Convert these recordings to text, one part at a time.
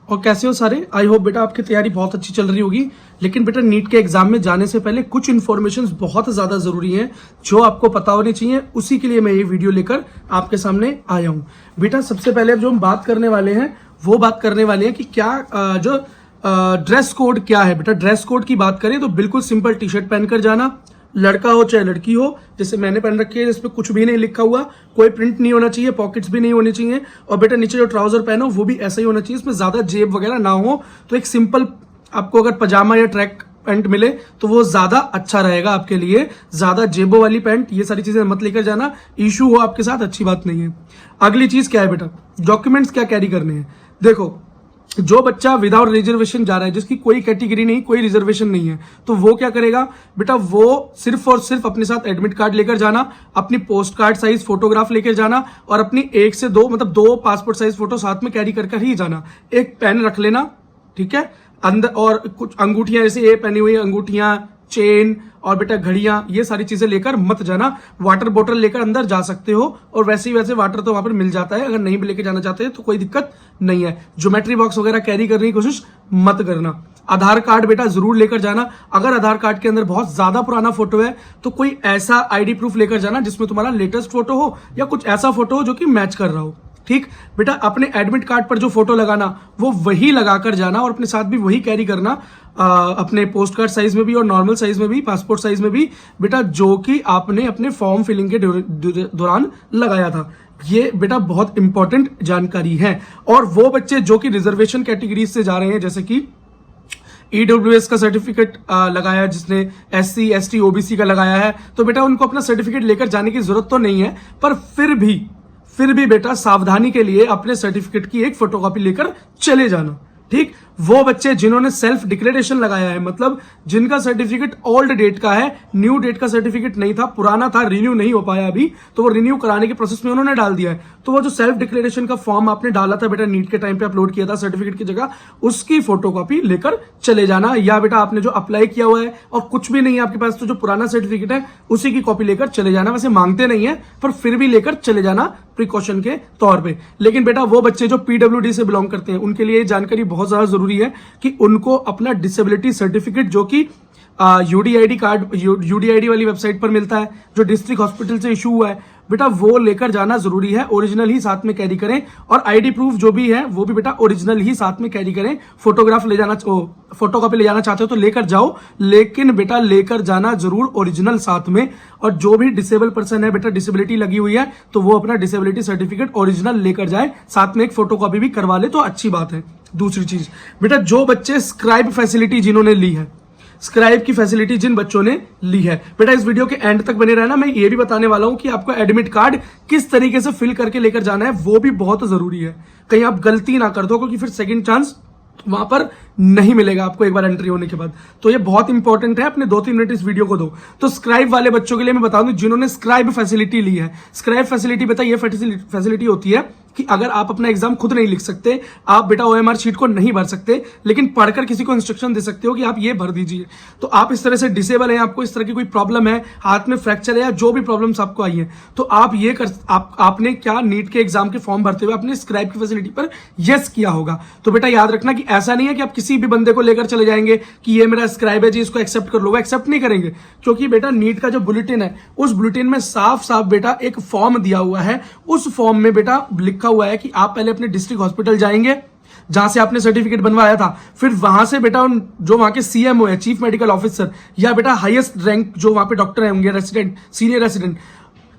और कैसे हो सारे। आई होप बेटा आपकी तैयारी बहुत अच्छी चल रही होगी। लेकिन बेटा नीट के एग्जाम में जाने से पहले कुछ इन्फॉर्मेशन बहुत ज्यादा जरूरी हैं जो आपको पता होनी चाहिए। उसी के लिए मैं ये वीडियो लेकर आपके सामने आया हूँ। बेटा सबसे पहले अब जो हम बात करने वाले हैं वो बात करने वाले हैं कि क्या जो ड्रेस कोड क्या है। बेटा ड्रेस कोड की बात करें तो बिल्कुल सिंपल टी शर्ट पहनकर जाना, लड़का हो चाहे लड़की हो। जैसे मैंने पहन रखी है जिसपे कुछ भी नहीं लिखा हुआ, कोई प्रिंट नहीं होना चाहिए, पॉकेट्स भी नहीं होनी चाहिए। और बेटा नीचे जो ट्राउजर पहनो वो भी ऐसा ही होना चाहिए, इसमें ज्यादा जेब वगैरह ना हो। तो एक सिंपल आपको अगर पजामा या ट्रैक पैंट मिले तो वो ज्यादा अच्छा रहेगा आपके लिए। ज्यादा जेबों वाली पैंट ये सारी चीजें मत लेकर जाना, इशू हो आपके साथ अच्छी बात नहीं है। अगली चीज क्या है बेटा, डॉक्यूमेंट्स क्या कैरी करने हैं। देखो जो बच्चा विदाउट रिजर्वेशन जा रहा है, जिसकी कोई कैटेगरी नहीं, कोई रिजर्वेशन नहीं है, तो वो क्या करेगा बेटा, वो सिर्फ और सिर्फ अपने साथ एडमिट कार्ड लेकर जाना, अपनी पोस्ट कार्ड साइज फोटोग्राफ लेकर जाना और अपनी 1 से 2 मतलब 2 पासपोर्ट साइज फोटो साथ में कैरी कर ही जाना। एक पेन रख लेना, ठीक है, अंदर और कुछ अंगूठियां जैसे ये पहनी हुई अंगूठियां, चेन और बेटा घड़ियां, ये सारी चीजें लेकर मत जाना। वाटर बोतल लेकर अंदर जा सकते हो और वैसे ही वैसे वाटर तो वहां पर मिल जाता है, अगर नहीं भी लेके जाना चाहते हैं तो कोई दिक्कत नहीं है। ज्योमेट्री बॉक्स वगैरह कैरी करने की कोशिश मत करना। आधार कार्ड बेटा जरूर लेकर जाना। अगर आधार कार्ड के अंदर बहुत ज्यादा पुराना फोटो है तो कोई ऐसा आईडी प्रूफ लेकर जाना जिसमें तुम्हारा लेटेस्ट फोटो हो या कुछ ऐसा फोटो हो जो कि मैच कर रहा हो। ठीक बेटा, अपने एडमिट कार्ड पर जो फोटो लगाना वो वही लगाकर जाना और अपने साथ भी वही कैरी करना, अपने पोस्ट कार्ड साइज में भी और नॉर्मल साइज में भी, पासपोर्ट साइज में भी बेटा, जो कि आपने अपने फॉर्म फिलिंग के दौरान लगाया था। ये बेटा बहुत इंपॉर्टेंट जानकारी है। और वो बच्चे जो कि रिजर्वेशन कैटेगरी से जा रहे हैं, जैसे कि ईडब्ल्यूएस का सर्टिफिकेट लगाया, जिसने SC ST OBC का लगाया है, तो बेटा उनको अपना सर्टिफिकेट लेकर जाने की जरूरत तो नहीं है, पर फिर भी बेटा सावधानी के लिए अपने सर्टिफिकेट की एक फोटोकॉपी लेकर चले जाना। ठीक, वो बच्चे जिन्होंने सेल्फ डिक्लेरेशन लगाया है, मतलब जिनका सर्टिफिकेट ओल्ड डेट का है, न्यू डेट का सर्टिफिकेट नहीं था, पुराना था, रिन्यू नहीं हो पाया अभी, तो वो रिन्यू कराने के प्रोसेस में उन्होंने डाल दिया है। तो वो जो सेल्फ डिक्लेरेशन का फॉर्म आपने डाला था बेटा, नीट के टाइम पे अपलोड किया था सर्टिफिकेट की जगह, उसकी फोटोकॉपी लेकर चले जाना। या बेटा आपने जो अप्लाई किया हुआ है और कुछ भी नहीं है आपके पास, तो जो पुराना सर्टिफिकेट है उसी की कॉपी लेकर चले जाना। वैसे मांगते नहीं है पर फिर भी लेकर चले जाना प्रिकॉशन के तौर पे। लेकिन बेटा वो बच्चे जो PWD से बिलोंग करते हैं उनके लिए जानकारी बहुत ज्यादा जरूरी है कि उनको अपना डिसेबिलिटी सर्टिफिकेट जो कि UDID कार्ड, UDID वाली वेबसाइट पर मिलता है, जो डिस्ट्रिक्ट हॉस्पिटल से इशू हुआ है बेटा, वो लेकर जाना जरूरी है। ओरिजिनल ही साथ में कैरी करें और आईडी प्रूफ जो भी है वो भी बेटा ओरिजिनल ही साथ में कैरी करें। फोटोग्राफ ले जाना, फोटोकॉपी ले जाना चाहते हो तो लेकर जाओ, लेकिन बेटा लेकर जाना जरूर ओरिजिनल साथ में। और जो भी डिसेबल पर्सन है बेटा, डिसेबिलिटी लगी हुई है, तो वो अपना डिसेबिलिटी सर्टिफिकेट ओरिजिनल लेकर जाए, साथ में एक फोटोकॉपी भी करवा ले तो अच्छी बात है। दूसरी चीज बेटा, जो बच्चे स्क्राइब फैसिलिटी जिन्होंने ली है, स्क्राइब की फैसिलिटी जिन बच्चों ने ली है बेटा, इस वीडियो के एंड तक बने रहना। मैं ये भी बताने वाला हूं कि आपको एडमिट कार्ड किस तरीके से फिल करके लेकर जाना है, वो भी बहुत जरूरी है। कहीं आप गलती ना कर दो, क्योंकि फिर सेकंड चांस वहां पर नहीं मिलेगा आपको एक बार एंट्री होने के बाद। तो ये बहुत इंपॉर्टेंट है, अपने 2-3 मिनट इस वीडियो को दो। तो स्क्राइब वाले बच्चों के लिए मैं बता दूं जिन्होंने स्क्राइब फैसिलिटी ली है। स्क्राइब फैसिलिटी बेटा ये फैसिलिटी होती है कि अगर आप अपना एग्जाम खुद नहीं लिख सकते, आप बेटा OMR शीट को नहीं भर सकते, लेकिन पढ़कर किसी को इंस्ट्रक्शन दे सकते हो कि आप ये भर दीजिए। तो आप इस तरह से डिसेबल हैं, आपको इस तरह की कोई प्रॉब्लम है, हाथ में फ्रैक्चर है या जो भी प्रॉब्लम्स आपको आई है, तो आप ये आपने क्या नीट के एग्जाम के फॉर्म भरते हुए अपने स्क्राइब की फैसिलिटी पर यस किया होगा। तो बेटा याद रखना कि ऐसा नहीं है कि आप किसी भी बंदे को लेकर चले जाएंगे कि ये मेरा स्क्राइब है जी, इसको एक्सेप्ट कर लो। वो एक्सेप्ट नहीं करेंगे, क्योंकि बेटा नीट का जो बुलेटिन है उस बुलेटिन में साफ साफ बेटा एक फॉर्म दिया हुआ है। उस फॉर्म में बेटा लिखा हुआ है कि आप पहले अपने डिस्ट्रिक्ट हॉस्पिटल जाएंगे जहां से आपने सर्टिफिकेट बनवाया था, फिर वहां से बेटा जो वहां के CMO है, चीफ मेडिकल ऑफिसर, या बेटा हाईएस्ट रैंक जो वहां पे डॉक्टर होंगे, रेसिडेंट, सीनियर रेसिडेंट,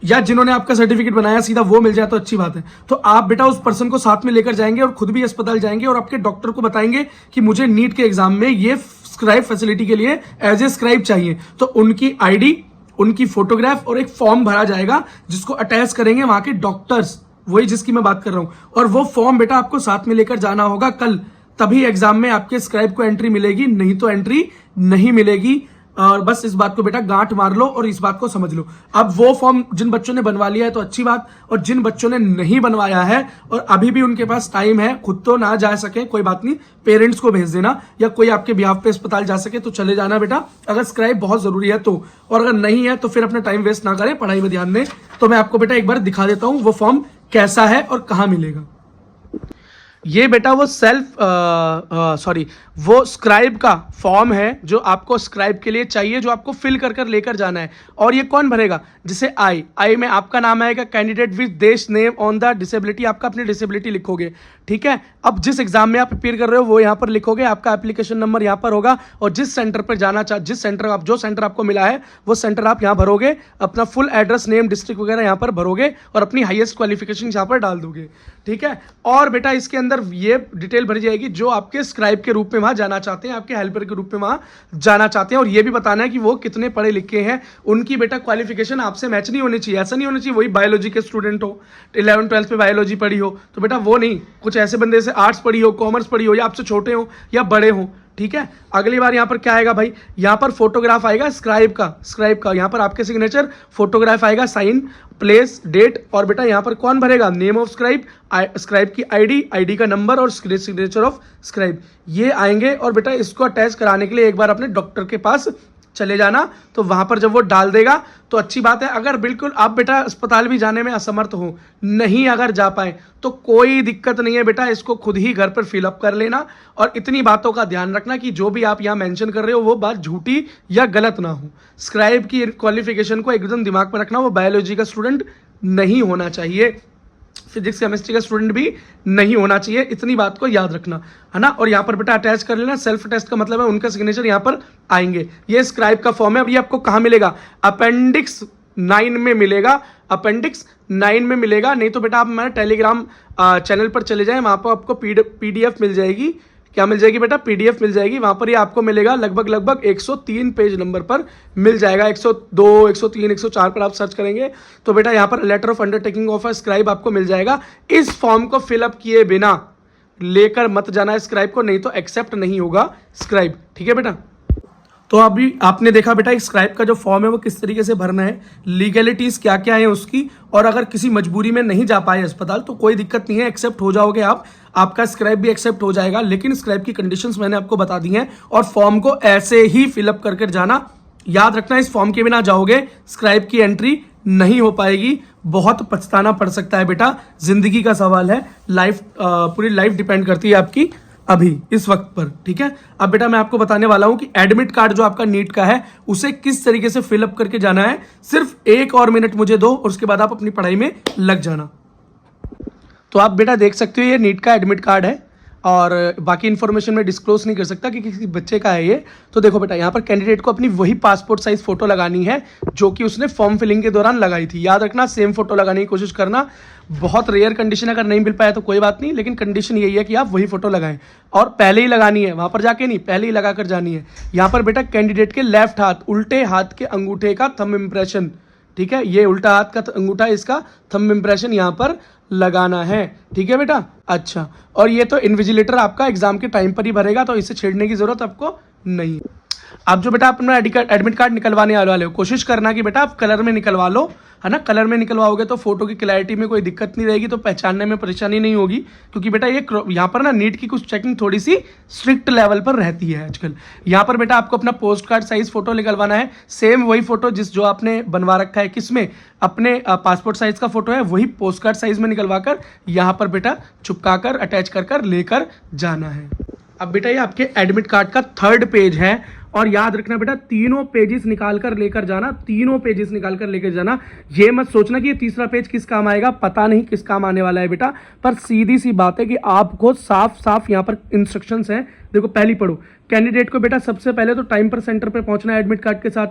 या जिन्होंने आपका सर्टिफिकेट बनाया सीधा वो मिल जाए तो अच्छी बात है। तो आप बेटा उस पर्सन को साथ में लेकर जाएंगे और खुद भी अस्पताल जाएंगे और आपके डॉक्टर को बताएंगे कि मुझे नीट के एग्जाम में ये स्क्राइब फैसिलिटी के लिए एज ए स्क्राइब चाहिए। तो उनकी ID, उनकी फोटोग्राफ और एक फॉर्म भरा जाएगा जिसको अटैच करेंगे वहां के डॉक्टर्स, वही जिसकी मैं बात कर रहा हूं। और वो फॉर्म बेटा आपको साथ में लेकर जाना होगा कल, तभी एग्जाम में आपके स्क्राइब को एंट्री मिलेगी, नहीं तो एंट्री नहीं मिलेगी। और बस इस बात को बेटा गांठ मार लो और इस बात को समझ लो। अब वो फॉर्म जिन बच्चों ने बनवा लिया है तो अच्छी बात, और जिन बच्चों ने नहीं बनवाया है और अभी भी उनके पास टाइम है, खुद तो ना जा सके कोई बात नहीं, पेरेंट्स को भेज देना, या कोई आपके बिहाफ पे अस्पताल जा सके तो चले जाना बेटा, अगर स्क्राइब बहुत जरूरी है तो। और अगर नहीं है तो फिर अपना टाइम वेस्ट ना करें, पढ़ाई में ध्यान दें। तो मैं आपको बेटा एक बार दिखा देता हूं वो फॉर्म कैसा है और कहां मिलेगा। ये बेटा वो वो स्क्राइब का फॉर्म है जो आपको स्क्राइब के लिए चाहिए, जो आपको फिल कर कर लेकर जाना है। और ये कौन भरेगा? जैसे आई में आपका नाम आएगा, कैंडिडेट विद देश नेम ऑन द डिसेबिलिटी, आपका अपनी डिसेबिलिटी लिखोगे, ठीक है। अब जिस एग्जाम में आप प्रिपेयर कर रहे हो वो यहाँ पर लिखोगे, आपका एप्लीकेशन नंबर यहाँ पर होगा, और जिस सेंटर पर जाना जो सेंटर आपको मिला है वो सेंटर आप यहाँ भरोगे, अपना फुल एड्रेस, नेम, डिस्ट्रिक्ट वगैरह यहाँ पर भरोगे और अपनी हाईएस्ट क्वालिफिकेशन यहाँ पर डाल दोगे, ठीक है। और बेटा इसके अंदर ये डिटेल भरी जाएगी जो आपके स्क्राइब के रूप में वहां जाना चाहते हैं, आपके हेल्पर के रूप में वहां जाना चाहते हैं, और ये भी बताना है कि वो कितने पढ़े लिखे हैं। उनकी बेटा क्वालिफिकेशन आपसे मैच नहीं होनी चाहिए, ऐसा नहीं होना चाहिए वही बायोलॉजी के स्टूडेंट हो, 11th 12th में बायोलॉजी पढ़ी हो, तो बेटा वो नहीं, कुछ ऐसे बंदे से आर्ट्स पढ़ी हो, कॉमर्स पढ़ी हो, या आपसे छोटे हो या बड़े हो, ठीक है। अगली बार यहाँ पर क्या आएगा भाई, यहाँ पर फोटोग्राफ आएगा स्क्राइब का यहाँ पर आपके सिग्नेचर, फोटोग्राफ आएगा, साइन, प्लेस, डेट, और बेटा यहाँ पर कौन भरेगा? नेम ऑफ स्क्राइब की आईडी का नंबर और सिग्नेचर ऑफ स्क्राइब, ये आएंगे। और बेटा इसको अटैच कराने के लिए एक बार अपने डॉक्टर के पास चले जाना, तो वहां पर जब वो डाल देगा तो अच्छी बात है। अगर बिल्कुल आप बेटा अस्पताल भी जाने में असमर्थ हो, नहीं अगर जा पाए, तो कोई दिक्कत नहीं है बेटा, इसको खुद ही घर पर फिलअप कर लेना। और इतनी बातों का ध्यान रखना कि जो भी आप यहाँ मेंशन कर रहे हो वो बात झूठी या गलत ना हो। स्क्राइब की क्वालिफिकेशन को एकदम दिमाग में रखना, वो बायोलॉजी का स्टूडेंट नहीं होना चाहिए, फिजिक्स केमिस्ट्री का स्टूडेंट भी नहीं होना चाहिए, इतनी बात को याद रखना, है ना। और यहाँ पर बेटा अटैच कर लेना, सेल्फ टेस्ट का मतलब है उनका सिग्नेचर यहाँ पर आएंगे। ये स्क्राइब का फॉर्म है। अब ये आपको कहाँ मिलेगा? अपेंडिक्स 9 में मिलेगा, अपेंडिक्स 9 में मिलेगा। नहीं तो बेटा आप हमारे टेलीग्राम चैनल पर चले जाएं, वहाँ पर आपको पीडीएफ मिल जाएगी। क्या मिल जाएगी बेटा? पीडीएफ मिल जाएगी। वहां पर ये आपको मिलेगा लगभग 103 पेज नंबर पर मिल जाएगा, 102, 103, 104 पर आप सर्च करेंगे तो बेटा यहाँ पर letter of undertaking of a scribe आपको मिल जाएगा। इस फॉर्म को फिलअप किए बिना लेकर मत जाना स्क्राइब को, नहीं तो एक्सेप्ट नहीं होगा स्क्राइब, ठीक है बेटा। तो अभी आपने देखा बेटा स्क्राइब का जो फॉर्म है वो किस तरीके से भरना है, लीगैलिटीज क्या क्या है उसकी, और अगर किसी मजबूरी में नहीं जा पाए अस्पताल तो कोई दिक्कत नहीं है, एक्सेप्ट हो जाओगे आप, आपका स्क्राइब भी एक्सेप्ट हो जाएगा। लेकिन स्क्राइब की कंडीशंस मैंने आपको बता दी हैं, और फॉर्म को ऐसे ही फिलअप करके जाना। याद रखना इस फॉर्म के बिना जाओगे स्क्राइब की एंट्री नहीं हो पाएगी, बहुत पछताना पड़ सकता है बेटा, जिंदगी का सवाल है, लाइफ पूरी लाइफ डिपेंड करती है आपकी अभी इस वक्त पर, ठीक है। अब बेटा मैं आपको बताने वाला हूं कि एडमिट कार्ड जो आपका नीट का है उसे किस तरीके से फिलअप करके जाना है। सिर्फ 1 और मिनट मुझे दो और उसके बाद आप अपनी पढ़ाई में लग जाना। तो आप बेटा देख सकते हो ये नीट का एडमिट कार्ड है, और बाकी इन्फॉर्मेशन मैं डिस्क्लोज नहीं कर सकता कि किसी बच्चे का है ये। तो देखो बेटा यहाँ पर कैंडिडेट को अपनी वही पासपोर्ट साइज फोटो लगानी है जो कि उसने फॉर्म फिलिंग के दौरान लगाई थी। याद रखना सेम फोटो लगाने की कोशिश करना, बहुत रेयर कंडीशन, अगर नहीं मिल पाया तो कोई बात नहीं, लेकिन कंडीशन यही है कि आप वही फोटो लगाएं, और पहले ही लगानी है, वहां पर जाके नहीं, पहले ही लगा कर जानी है। यहाँ पर बेटा कैंडिडेट के लेफ्ट हाथ, उल्टे हाथ के अंगूठे का थंब इम्प्रेशन, ठीक है, ये उल्टा हाथ का अंगूठा, इसका थंब इम्प्रेशन यहाँ पर लगाना है, ठीक है बेटा। अच्छा, और ये तो इन्विजिलेटर आपका एग्जाम के टाइम पर ही भरेगा, तो इसे छेड़ने की जरूरत आपको नहीं। आप जो बेटा अपना एडमिट कार्ड निकलवाने वाले हो, कोशिश करना कि बेटा आप कलर में निकलवा लो, है ना। कलर में निकलवाओगे तो फोटो की क्लैरिटी में कोई दिक्कत नहीं रहेगी, तो पहचानने में परेशानी नहीं होगी, क्योंकि बेटा ये यहाँ पर ना नीट की कुछ चेकिंग थोड़ी सी स्ट्रिक्ट लेवल पर रहती है आजकल। यहाँ पर बेटा आपको अपना पोस्ट कार्ड साइज फोटो निकलवाना है, सेम वही फोटो जो आपने बनवा रखा है, किसमें, अपने पासपोर्ट साइज का फोटो है, वही पोस्ट कार्ड साइज में निकलवा कर यहाँ पर बेटा चिपका कर अटैच कर लेकर जाना है। अब बेटा ये आपके एडमिट कार्ड का 3rd पेज है, और याद रखना बेटा तीनों पेजेस निकाल कर लेकर जाना, तीनों पेजेस निकाल कर लेकर जाना। ये मत सोचना कि ये तीसरा पेज किस काम आएगा, पता नहीं किस काम आने वाला है बेटा, पर सीधी सी बात है कि आपको साफ साफ यहाँ पर इंस्ट्रक्शंस हैं। देखो पहली पढ़ो, कैंडिडेट को बेटा सबसे पहले तो टाइम पर सेंटर पर पहुंचना है एडमिट कार्ड के साथ।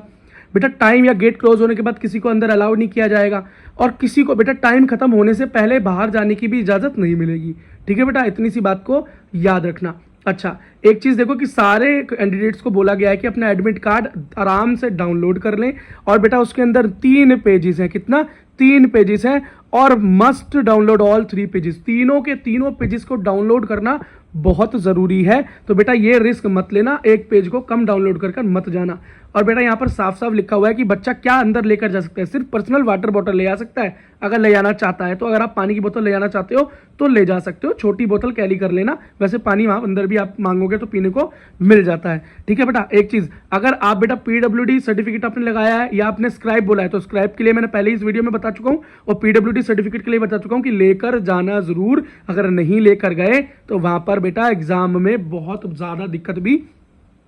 बेटा टाइम या गेट क्लोज होने के बाद किसी को अंदर अलाउ नहीं किया जाएगा, और किसी को बेटा टाइम खत्म होने से पहले बाहर जाने की भी इजाजत नहीं मिलेगी, ठीक है बेटा, इतनी सी बात को याद रखना। अच्छा, एक चीज देखो कि सारे कैंडिडेट्स को बोला गया है कि अपना एडमिट कार्ड आराम से डाउनलोड कर लें, और बेटा उसके अंदर 3 पेजेस हैं, कितना, 3 पेजेस हैं, और मस्ट डाउनलोड ऑल 3 पेजेस, तीनों के तीनों पेजेस को डाउनलोड करना बहुत जरूरी है। तो बेटा ये रिस्क मत लेना, एक पेज को कम डाउनलोड कर मत जाना। और बेटा यहाँ पर साफ साफ लिखा हुआ है कि बच्चा क्या अंदर लेकर जा सकता है, सिर्फ पर्सनल वाटर बॉटल ले जा सकता है अगर ले जाना चाहता है। तो अगर आप पानी की बोतल ले जाना चाहते हो तो ले जा सकते हो, छोटी बोतल कैरी कर लेना, वैसे पानी वहां अंदर भी आप मांगोगे तो पीने को मिल जाता है, ठीक है बेटा। एक चीज, अगर आप बेटा पीडब्ल्यूडी सर्टिफिकेट आपने लगाया है या आपने स्क्राइब बोला है, तो स्क्राइब के लिए मैंने पहले इस वीडियो में बता चुका हूं, और पीडब्ल्यूडी सर्टिफिकेट के लिए बता चुका हूं कि लेकर जाना जरूर, अगर नहीं लेकर गए तो वहां पर बेटा एग्जाम में बहुत ज्यादा दिक्कत भी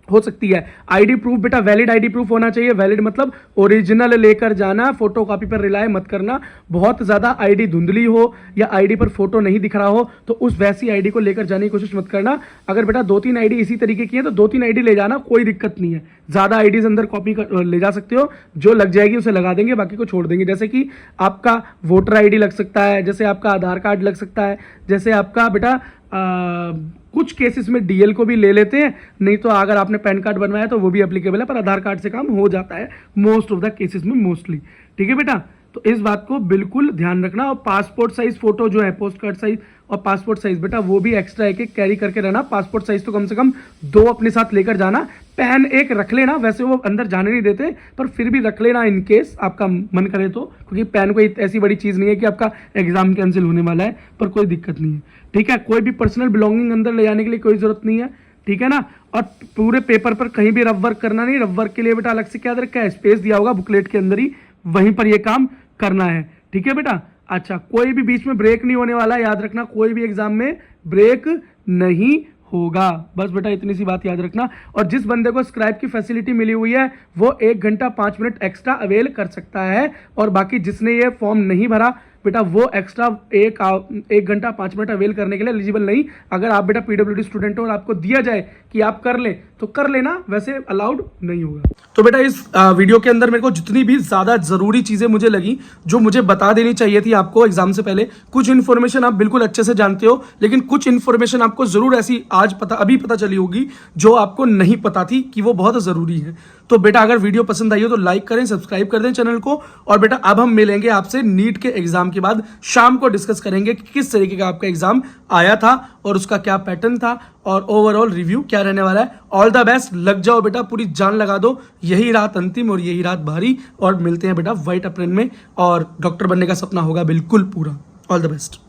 हो सकती है। आईडी प्रूफ बेटा वैलिड आईडी प्रूफ होना चाहिए। वैलिड मतलब ओरिजिनल लेकर जाना, फोटो कॉपी पर रिलाय मत करना। बहुत ज्यादा आईडी धुंधली हो या आईडी पर फोटो नहीं दिख रहा हो तो उस वैसी आईडी को लेकर जाने की कोशिश मत करना। अगर बेटा 2-3 आईडी इसी तरीके की है तो 2-3 आईडी ले जाना, कोई दिक्कत नहीं है। ज्यादा आईडीज अंदर कॉपी ले जा सकते हो, जो लग जाएगी उसे लगा देंगे, बाकी को छोड़ देंगे। जैसे कि आपका वोटर आईडी लग सकता है, जैसे आपका आधार कार्ड लग सकता है, जैसे आपका बेटा कुछ केसेस में डीएल को भी ले लेते हैं, नहीं तो अगर आपने पैन कार्ड बनवाया तो वो भी एप्लीकेबल है, पर आधार कार्ड से काम हो जाता है मोस्ट ऑफ द केसेस में, मोस्टली। ठीक है बेटा, तो इस बात को बिल्कुल ध्यान रखना। और पासपोर्ट साइज फोटो जो है, पोस्ट कार्ड साइज और पासपोर्ट साइज बेटा वो भी एक्स्ट्रा एक कैरी करके रहना। पासपोर्ट साइज तो कम से कम 2 अपने साथ लेकर जाना। पैन एक रख लेना, वैसे वो अंदर जाने नहीं देते पर फिर भी रख लेना इन केस आपका मन करे तो, क्योंकि पैन कोई ऐसी बड़ी चीज नहीं है कि आपका एग्जाम कैंसिल होने वाला है, पर कोई दिक्कत नहीं है। ठीक है, कोई भी पर्सनल बिलोंगिंग अंदर ले जाने के लिए कोई जरूरत नहीं है। ठीक है ना, और पूरे पेपर पर कहीं भी रफ वर्क करना नहीं। रफ वर्क के लिए बेटा अलग से क्या रखा है, स्पेस दिया होगा बुकलेट के अंदर ही, वहीं पर ये काम करना है। ठीक है बेटा, अच्छा कोई भी बीच में ब्रेक नहीं होने वाला, याद रखना कोई भी एग्जाम में ब्रेक नहीं होगा। बस बेटा इतनी सी बात याद रखना। और जिस बंदे को स्क्राइब की फैसिलिटी मिली हुई है वो 1 घंटा 5 मिनट एक्स्ट्रा अवेल कर सकता है, और बाकी जिसने ये फॉर्म नहीं भरा बेटा वो एक्स्ट्रा 1 घंटा 5 मिनट अवेल करने के लिए एलिजिबल नहीं। अगर आप बेटा पीडब्ल्यूडी स्टूडेंट हो और आपको दिया जाए कि आप कर ले तो कर लेना, वैसे अलाउड नहीं होगा। तो बेटा इस वीडियो के अंदर मेरे को जितनी भी ज्यादा जरूरी चीजें मुझे लगी, जो मुझे बता देनी चाहिए थी आपको एग्जाम से पहले, कुछ इन्फॉर्मेशन आप बिल्कुल अच्छे से जानते हो, लेकिन कुछ इन्फॉर्मेशन आपको जरूर ऐसी आज अभी पता चली होगी जो आपको नहीं पता थी कि वो बहुत जरूरी है। तो बेटा अगर वीडियो पसंद आई हो तो लाइक करें, सब्सक्राइब कर दें चैनल को। और बेटा अब हम मिलेंगे आपसे नीट के एग्जाम के बाद, शाम को डिस्कस करेंगे कि किस तरीके का आपका एग्जाम आया था और उसका क्या पैटर्न था और ओवरऑल रिव्यू क्या रहने वाला है। ऑल द बेस्ट, लग जाओ बेटा, पूरी जान लगा दो। यही रात अंतिम और यही रात भारी, और मिलते हैं बेटा व्हाइट अप्रैन में, और डॉक्टर बनने का सपना होगा बिल्कुल पूरा। All the best.